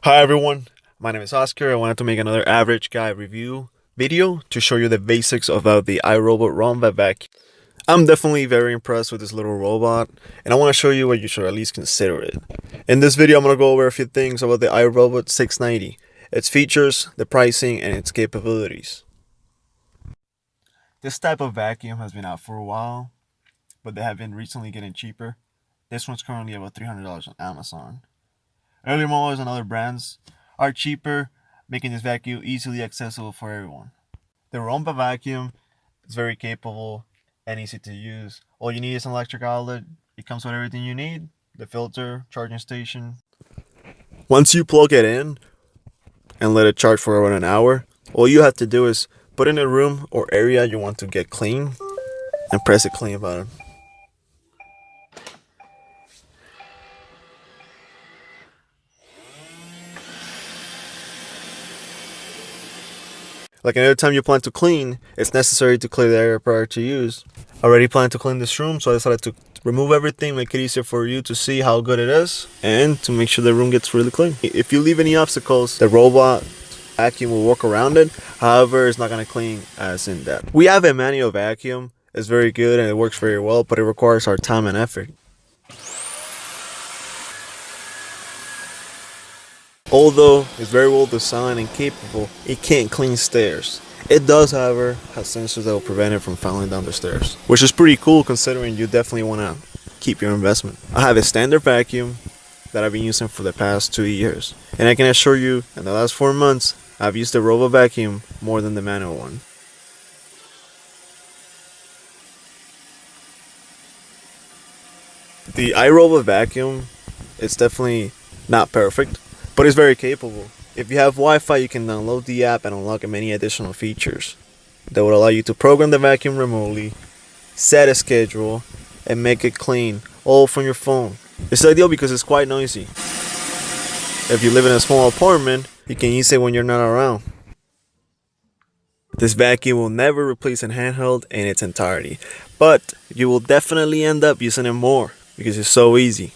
Hi everyone, my name is Oscar. I wanted to make another average guy review video to show you the basics about the IRobot Roomba vacuum. I'm definitely very impressed with this little robot, and I want to show you what you should at least consider it. In this video, I'm going to go over a few things about the IRobot 690, its features, the pricing, and its capabilities. This type of vacuum has been out for a while, but they have been recently getting cheaper. This one's currently about $300 on Amazon. Earlier models and other brands are cheaper, making this vacuum easily accessible for everyone. The Roomba vacuum is very capable and easy to use. All you need is an electric outlet. It comes with everything you need: the filter, charging station. Once you plug it in and let it charge for around an hour, all you have to do is put in a room or area you want to get clean and press the clean button. Like another time you plan to clean, it's necessary to clear the area prior to use. I already planned to clean this room, so I decided to remove everything, make it easier for you to see how good it is, and to make sure the room gets really clean. If you leave any obstacles, the robot vacuum will work around it. However, it's not going to clean as in depth. We have a manual vacuum. It's very good and it works very well, but it requires our time and effort. Although it's very well designed and capable, it can't clean stairs. It does, however, have sensors that will prevent it from falling down the stairs, which is pretty cool considering you definitely want to keep your investment. I have a standard vacuum that I've been using for the past 2 years, and I can assure you, in the last 4 months, I've used the Roomba vacuum more than the manual one. The iRobot vacuum is definitely not perfect, but it's very capable. If you have Wi-Fi, you can download the app and unlock many additional features that would allow you to program the vacuum remotely, set a schedule, and make it clean, all from your phone. It's ideal because it's quite noisy. If you live in a small apartment, you can use it when you're not around. This vacuum will never replace a handheld in its entirety, but you will definitely end up using it more because it's so easy.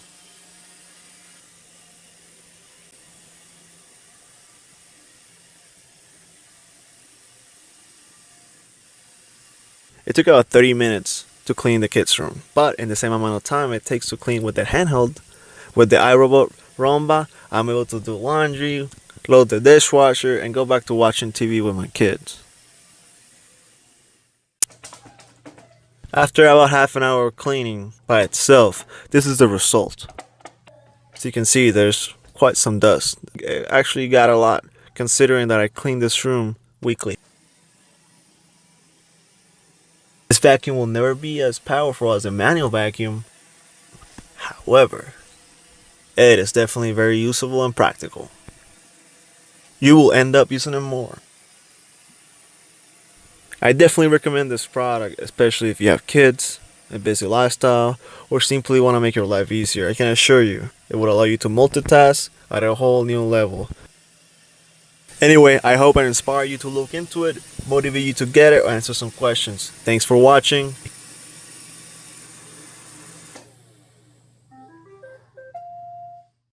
It took about 30 minutes to clean the kids' room, but in the same amount of time it takes to clean with the handheld, with the iRobot Roomba, I'm able to do laundry, load the dishwasher, and go back to watching TV with my kids. After about half an hour of cleaning by itself, this is the result. As you can see, there's quite some dust. It actually got a lot, considering that I clean this room weekly. This vacuum will never be as powerful as a manual vacuum. However, it is definitely very usable and practical. You will end up using it more. I definitely recommend this product, especially if you have kids, a busy lifestyle, or simply want to make your life easier. I can assure you, it will allow you to multitask at a whole new level. Anyway, I hope I inspire you to look into it, motivate you to get it, or answer some questions. Thanks for watching.